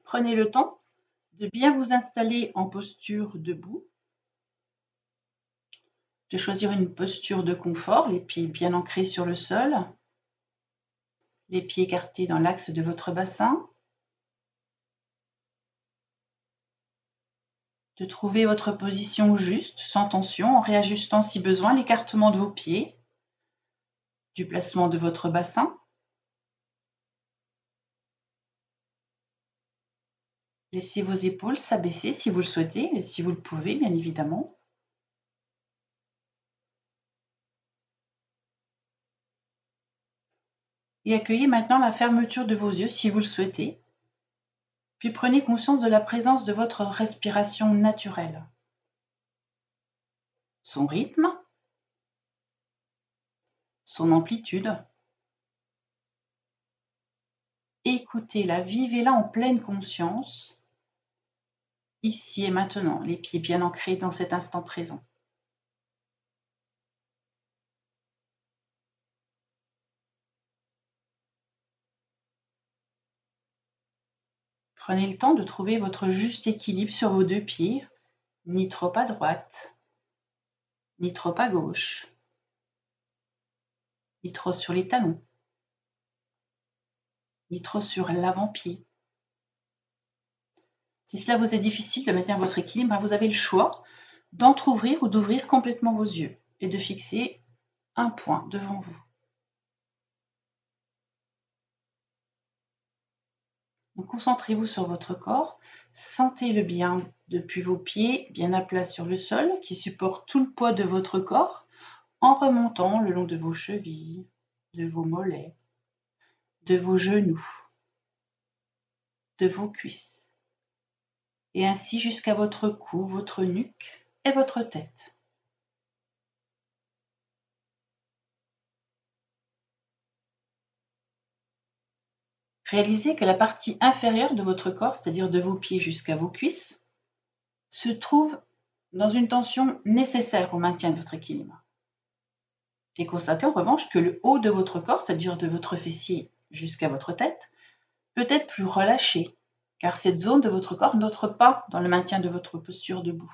Prenez le temps de bien vous installer en posture debout, de choisir une posture de confort, les pieds bien ancrés sur le sol, les pieds écartés dans l'axe de votre bassin, de trouver votre position juste, sans tension, en réajustant si besoin l'écartement de vos pieds, du placement de votre bassin. Laissez vos épaules s'abaisser si vous le souhaitez, et si vous le pouvez, bien évidemment. Et accueillez maintenant la fermeture de vos yeux si vous le souhaitez. Puis prenez conscience de la présence de votre respiration naturelle. Son rythme, son amplitude. Écoutez-la, vivez-la en pleine conscience, ici et maintenant, les pieds bien ancrés dans cet instant présent. Prenez le temps de trouver votre juste équilibre sur vos deux pieds, ni trop à droite, ni trop à gauche, ni trop sur les talons, ni trop sur l'avant-pied. Si cela vous est difficile de maintenir votre équilibre, vous avez le choix d'entrouvrir ou d'ouvrir complètement vos yeux et de fixer un point devant vous. Donc, concentrez-vous sur votre corps, sentez-le bien depuis vos pieds, bien à plat sur le sol, qui supporte tout le poids de votre corps, en remontant le long de vos chevilles, de vos mollets, de vos genoux, de vos cuisses, et ainsi jusqu'à votre cou, votre nuque et votre tête. Réalisez que la partie inférieure de votre corps, c'est-à-dire de vos pieds jusqu'à vos cuisses, se trouve dans une tension nécessaire au maintien de votre équilibre. Et constatez en revanche que le haut de votre corps, c'est-à-dire de votre fessier jusqu'à votre tête, peut être plus relâché, car cette zone de votre corps n'entre pas dans le maintien de votre posture debout.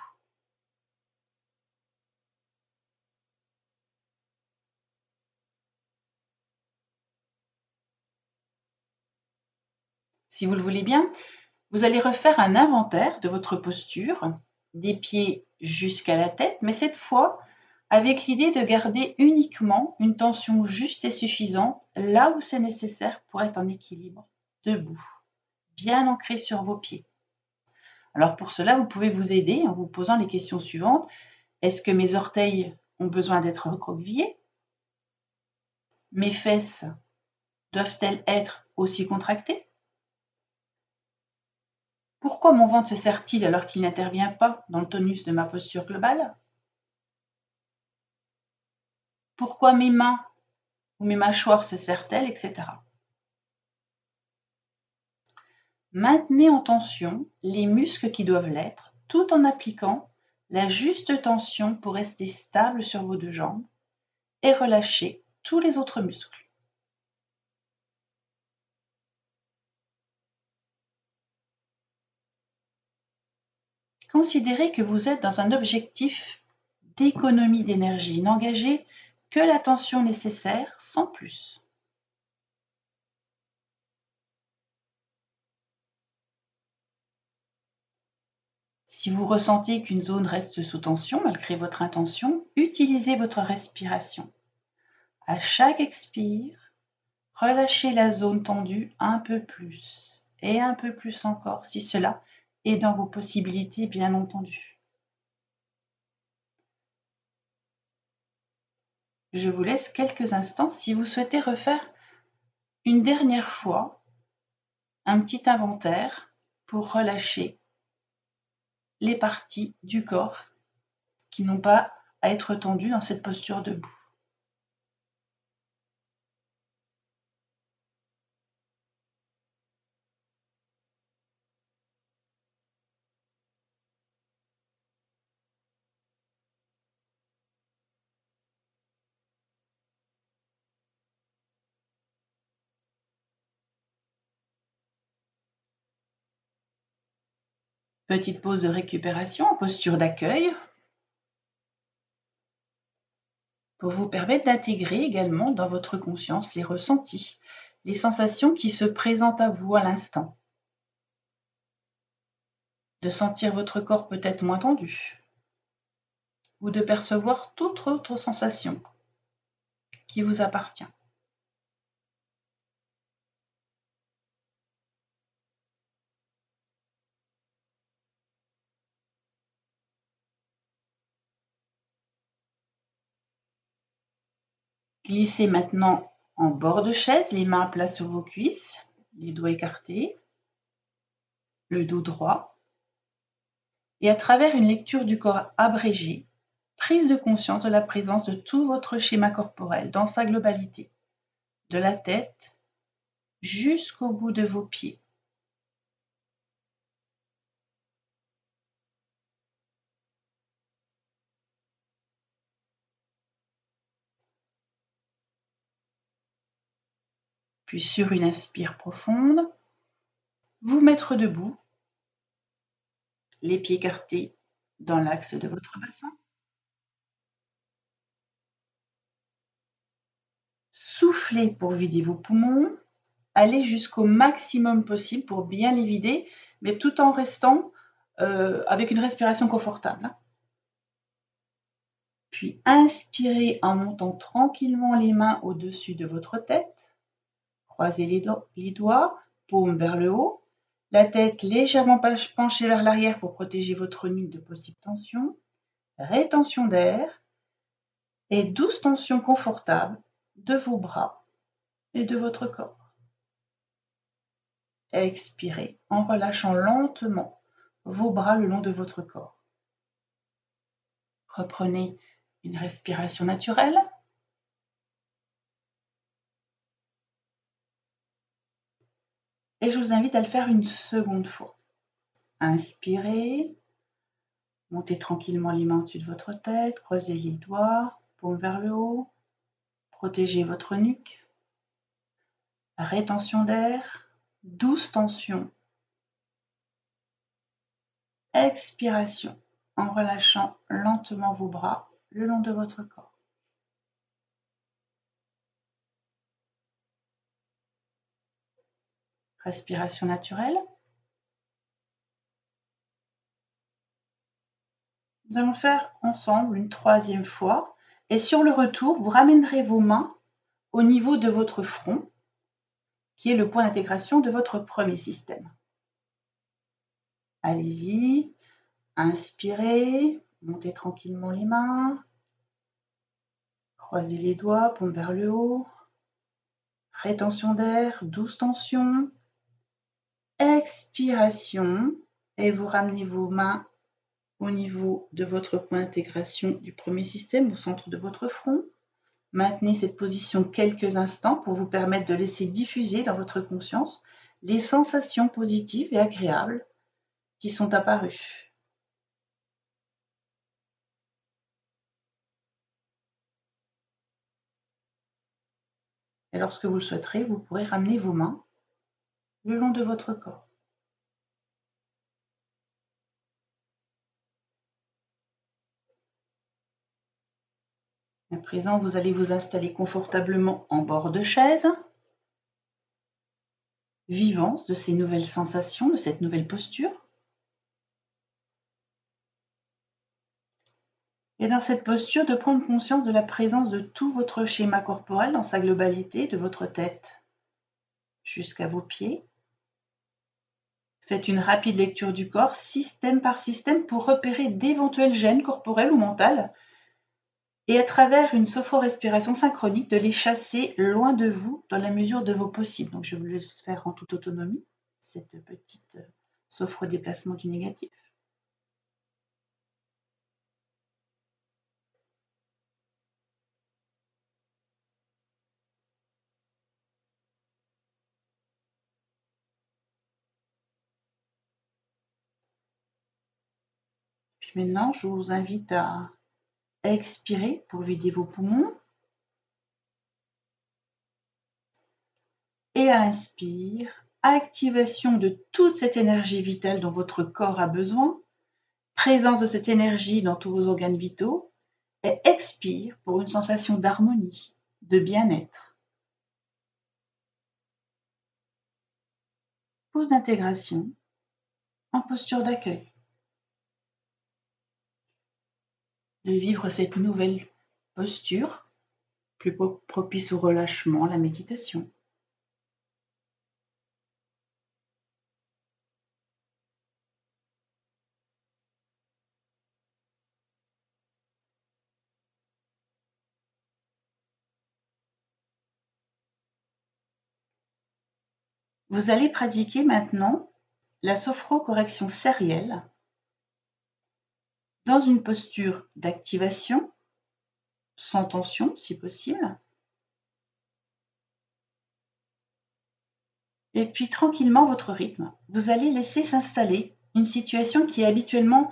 Si vous le voulez bien, vous allez refaire un inventaire de votre posture, des pieds jusqu'à la tête, mais cette fois avec l'idée de garder uniquement une tension juste et suffisante là où c'est nécessaire pour être en équilibre, debout, bien ancré sur vos pieds. Alors pour cela, vous pouvez vous aider en vous posant les questions suivantes. Est-ce que mes orteils ont besoin d'être recroquevillés? Mes fesses doivent-elles être aussi contractées? Pourquoi mon ventre se serre-t-il alors qu'il n'intervient pas dans le tonus de ma posture globale? Pourquoi mes mains ou mes mâchoires se serrent-elles, etc. Maintenez en tension les muscles qui doivent l'être, tout en appliquant la juste tension pour rester stable sur vos deux jambes et relâcher tous les autres muscles. Considérez que vous êtes dans un objectif d'économie d'énergie. N'engagez que la tension nécessaire, sans plus. Si vous ressentez qu'une zone reste sous tension malgré votre intention, utilisez votre respiration. À chaque expire, relâchez la zone tendue un peu plus et un peu plus encore, si cela est dans vos possibilités, bien entendu. Je vous laisse quelques instants si vous souhaitez refaire une dernière fois un petit inventaire pour relâcher les parties du corps qui n'ont pas à être tendues dans cette posture debout. Petite pause de récupération en posture d'accueil pour vous permettre d'intégrer également dans votre conscience les ressentis, les sensations qui se présentent à vous à l'instant. De sentir votre corps peut-être moins tendu ou de percevoir toute autre sensation qui vous appartient. Glissez maintenant en bord de chaise, les mains à plat sur vos cuisses, les doigts écartés, le dos droit. Et à travers une lecture du corps abrégée, prise de conscience de la présence de tout votre schéma corporel dans sa globalité, de la tête jusqu'au bout de vos pieds. Puis sur une inspire profonde, vous mettre debout, les pieds écartés dans l'axe de votre bassin. Soufflez pour vider vos poumons, allez jusqu'au maximum possible pour bien les vider, mais tout en restant avec une respiration confortable. Puis inspirez en montant tranquillement les mains au-dessus de votre tête. Croisez les doigts, paume vers le haut. La tête légèrement penchée vers l'arrière pour protéger votre nuque de possibles tensions. Rétention d'air et douce tension confortable de vos bras et de votre corps. Expirez en relâchant lentement vos bras le long de votre corps. Reprenez une respiration naturelle. Et je vous invite à le faire une seconde fois. Inspirez, montez tranquillement les mains au-dessus de votre tête, croisez les doigts, paume vers le haut, protégez votre nuque. Rétention d'air, douce tension. Expiration en relâchant lentement vos bras le long de votre corps. Respiration naturelle. Nous allons faire ensemble une troisième fois et sur le retour, vous ramènerez vos mains au niveau de votre front, qui est le point d'intégration de votre premier système. Allez-y, inspirez, montez tranquillement les mains, croisez les doigts, paume vers le haut, rétention d'air, douce tension, expiration, et vous ramenez vos mains au niveau de votre point d'intégration du premier système, au centre de votre front. Maintenez cette position quelques instants pour vous permettre de laisser diffuser dans votre conscience les sensations positives et agréables qui sont apparues. Et lorsque vous le souhaiterez, vous pourrez ramener vos mains le long de votre corps. À présent, vous allez vous installer confortablement en bord de chaise, vivance de ces nouvelles sensations, de cette nouvelle posture. Et dans cette posture, de prendre conscience de la présence de tout votre schéma corporel dans sa globalité, de votre tête jusqu'à vos pieds. Faites une rapide lecture du corps, système par système, pour repérer d'éventuels gènes corporels ou mentales et à travers une sophrorespiration synchronique, de les chasser loin de vous dans la mesure de vos possibles. Donc je vous laisse faire en toute autonomie cette petite sophro-déplacement du négatif. Puis maintenant, je vous invite à expirer pour vider vos poumons. Et à l'inspire, activation de toute cette énergie vitale dont votre corps a besoin, présence de cette énergie dans tous vos organes vitaux, et expire pour une sensation d'harmonie, de bien-être. Pause d'intégration en posture d'accueil. De vivre cette nouvelle posture, plus propice au relâchement, la méditation. Vous allez pratiquer maintenant la sophrocorrection sérielle dans une posture d'activation, sans tension si possible. Et puis tranquillement, votre rythme, vous allez laisser s'installer une situation qui est habituellement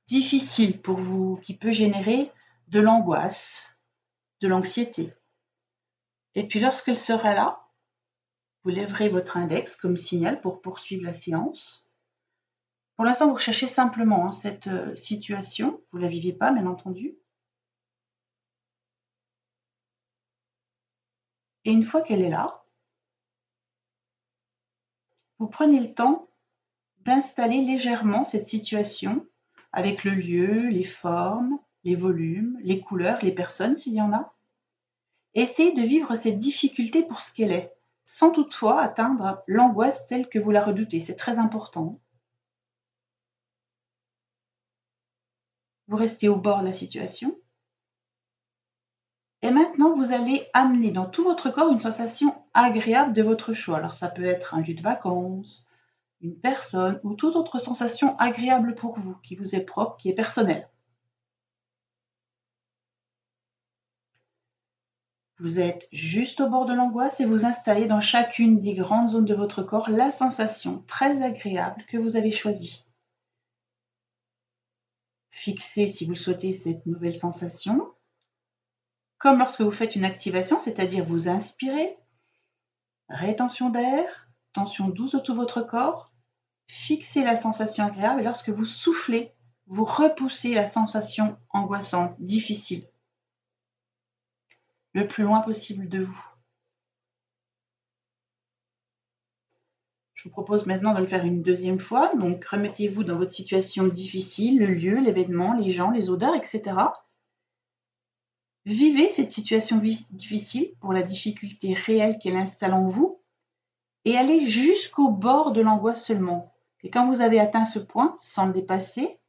difficile pour vous, qui peut générer de l'angoisse, de l'anxiété. Et puis lorsqu'elle sera là, vous lèverez votre index comme signal pour poursuivre la séance. Pour l'instant, vous recherchez simplement cette situation, vous ne la vivez pas, bien entendu. Et une fois qu'elle est là, vous prenez le temps d'installer légèrement cette situation avec le lieu, les formes, les volumes, les couleurs, les personnes s'il y en a. Et essayez de vivre cette difficulté pour ce qu'elle est, sans toutefois atteindre l'angoisse telle que vous la redoutez. C'est très important. Vous restez au bord de la situation. Et maintenant, vous allez amener dans tout votre corps une sensation agréable de votre choix. Alors ça peut être un lieu de vacances, une personne ou toute autre sensation agréable pour vous, qui vous est propre, qui est personnelle. Vous êtes juste au bord de l'angoisse et vous installez dans chacune des grandes zones de votre corps la sensation très agréable que vous avez choisie. Fixez, si vous le souhaitez, cette nouvelle sensation. Comme lorsque vous faites une activation, c'est-à-dire vous inspirez, rétention d'air, tension douce de tout votre corps, fixez la sensation agréable et lorsque vous soufflez, vous repoussez la sensation angoissante, difficile, le plus loin possible de vous. Je vous propose maintenant de le faire une deuxième fois. Donc, remettez-vous dans votre situation difficile, le lieu, l'événement, les gens, les odeurs, etc. Vivez cette situation difficile pour la difficulté réelle qu'elle installe en vous et allez jusqu'au bord de l'angoisse seulement. Et quand vous avez atteint ce point, sans le dépasser,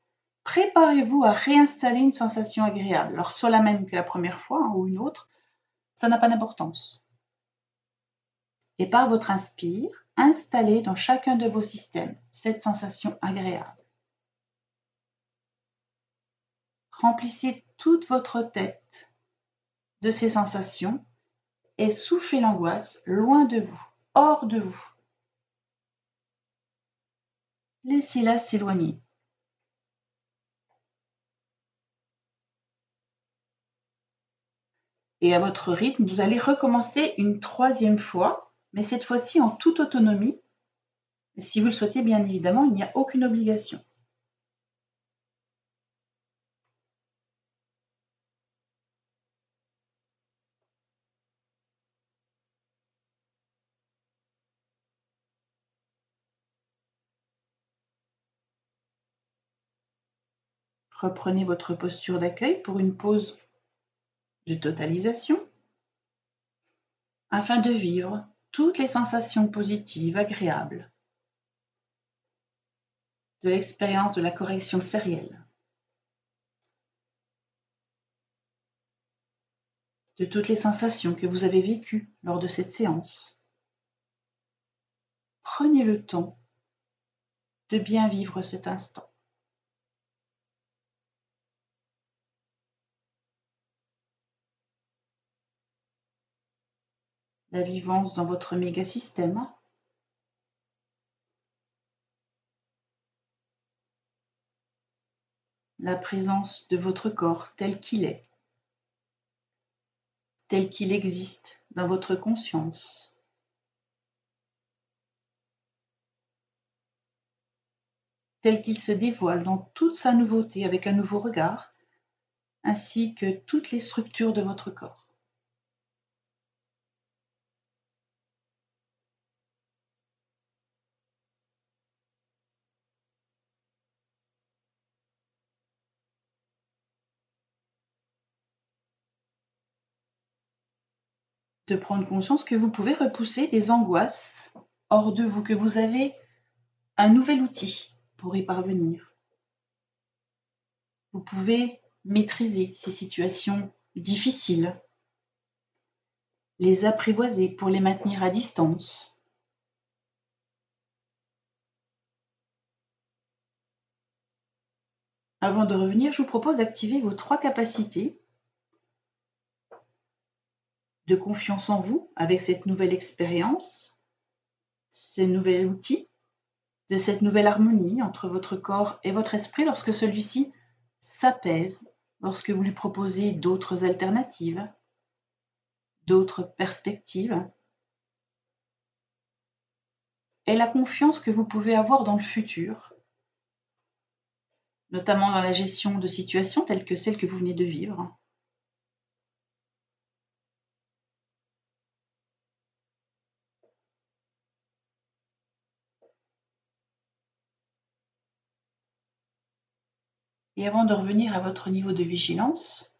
préparez-vous à réinstaller une sensation agréable. Alors, soit la même que la première fois ou une autre, ça n'a pas d'importance. Et par votre inspire, installez dans chacun de vos systèmes cette sensation agréable. Remplissez toute votre tête de ces sensations et soufflez l'angoisse loin de vous, hors de vous. Laissez-la s'éloigner. Et à votre rythme, vous allez recommencer une troisième fois, mais cette fois-ci en toute autonomie. Et si vous le souhaitez, bien évidemment, il n'y a aucune obligation. Reprenez votre posture d'accueil pour une pause de totalisation afin de vivre toutes les sensations positives, agréables de l'expérience de la correction sérielle, de toutes les sensations que vous avez vécues lors de cette séance. Prenez le temps de bien vivre cet instant. La vivance dans votre méga-système, la présence de votre corps tel qu'il est, tel qu'il existe dans votre conscience. tel qu'il se dévoile dans toute sa nouveauté avec un nouveau regard, ainsi que toutes les structures de votre corps. De prendre conscience que vous pouvez repousser des angoisses hors de vous, que vous avez un nouvel outil pour y parvenir. Vous pouvez maîtriser ces situations difficiles, les apprivoiser pour les maintenir à distance. Avant de revenir, je vous propose d'activer vos 3 capacités de confiance en vous avec cette nouvelle expérience, ce nouvel outil, de cette nouvelle harmonie entre votre corps et votre esprit lorsque celui-ci s'apaise, lorsque vous lui proposez d'autres alternatives, d'autres perspectives, et la confiance que vous pouvez avoir dans le futur, notamment dans la gestion de situations telles que celle que vous venez de vivre. Et avant de revenir à votre niveau de vigilance,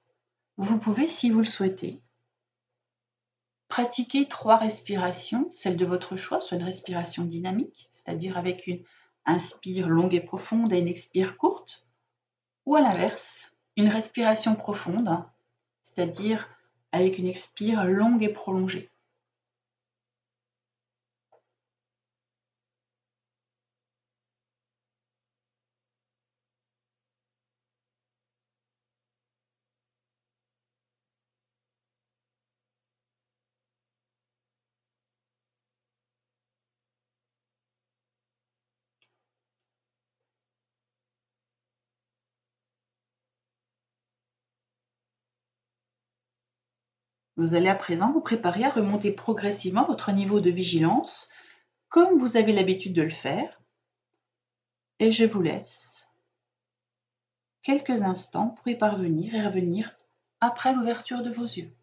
vous pouvez, si vous le souhaitez, pratiquer 3 respirations, celle de votre choix, soit une respiration dynamique, c'est-à-dire avec une inspire longue et profonde et une expire courte, ou à l'inverse, une respiration profonde, c'est-à-dire avec une expire longue et prolongée. Vous allez à présent vous préparer à remonter progressivement votre niveau de vigilance, comme vous avez l'habitude de le faire, et je vous laisse quelques instants pour y parvenir et revenir après l'ouverture de vos yeux.